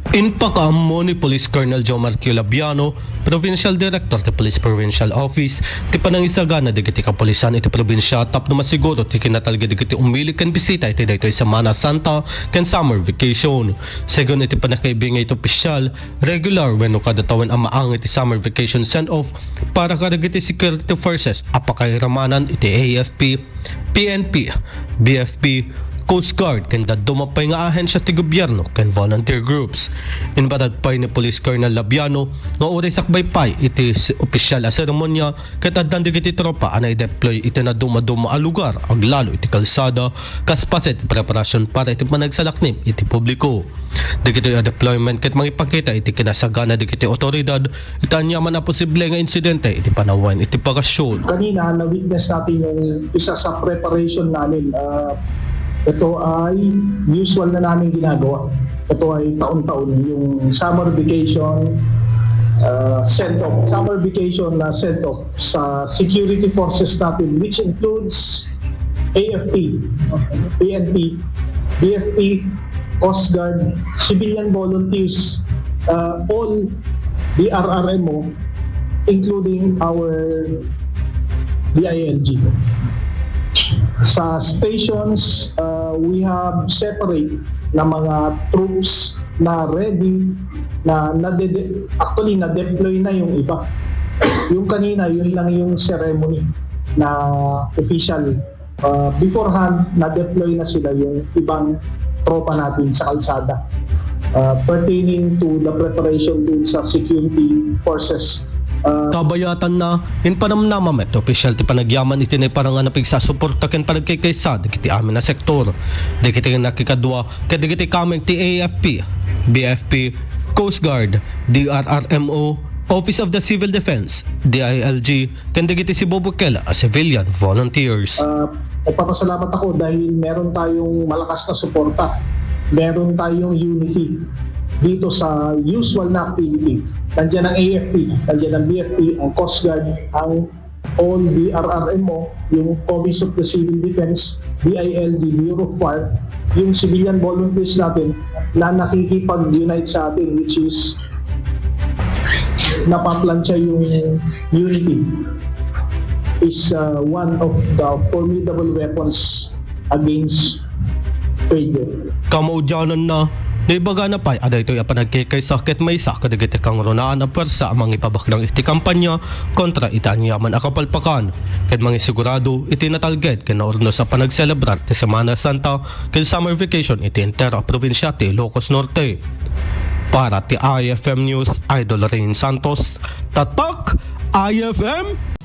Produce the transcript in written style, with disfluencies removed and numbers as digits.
Inpakaammo ni Police Colonel Jomar Q. Labiano, Provincial Director ti Police Provincial Office, ti panangisagana di kiti kapulisan iti probinsya tap na masiguro ti kinatalga di kiti umili kan bisita iti daytoy Semana Santa kan summer vacation. Segon iti panakaibingay iti opisyal, regular wenno kada tawen ang maang iti summer vacation send-off para karagiti security forces apakairamanan iti AFP, PNP, BFP, Coast Guard ken dadto mapay nga ahensya ti gobyerno ken volunteer groups. Inbatad pay ni Police Colonel Labiano nga oray sakbay pay iti opisyal a seremonya ket addan digiti tropa anay deploy iti na dumaduma a lugar aglalo iti kalsada kaspaset preparasyon para iti panagsalaknip iti publiko. Digiti a deployment ket mangipakita iti kinasagana digiti otoridad iti anyaman a posible nga insidente iti panawan iti bakasyon. Kanina na-witness natin yung isa sa preparation namin. Ito ay usual na namin ginagawa. Ito ay taon-taon yung summer vacation send-off. Summer vacation na send-off sa security forces natin, which includes AFP, PNP, BFP, Coast Guard, civilian volunteers, all the RRMO, including our DILG. Sa stations, we have separate na mga troops na ready na actually na-deploy na yung iba. Yung kanina, yun lang yung ceremony na official. Beforehand, na-deploy na sila yung ibang tropa natin sa kalsada pertaining to the preparation dun sa security forces. Kabayatan na inpanamnama met opisyal ti panagyaman iti parang anapig sa suporta ken panagkaykaysa digiti amin na sektor. Digiti nakikadwa ket digiti kameng ti AFP, BFP, Coast Guard, DRRMO, Office of the Civil Defense, DILG, ken digiti si Bobokel as civilian volunteers. Nagpapasalamat ako dahil meron tayong malakas na suporta. Meron tayong unity dito sa usual na activity. Nandiyan ang AFP, nandiyan ang BFP, ang Coast Guard, ang all the RRMO, yung Office of the Civil Defense, DILG, Bureau of Fire, yung civilian volunteers natin na nakikipag-unite sa atin, which is napaplansya yung unity is one of the formidable weapons against failure. Kamaudyanan na ibaga na pa'y aday ito'y apanagkikaysa ket may isa kadigiti kang runaan ang pwersa amang ipabaklang iti kampanya kontra itanyaman a kapalpakan ket mga sigurado iti natalged ken naorno sa panagselebrar ti Semana Santa ken summer vacation iti entera probinsya ti Ilocos Norte. Para ti IFM News, Idol Rain Santos, Tatak IFM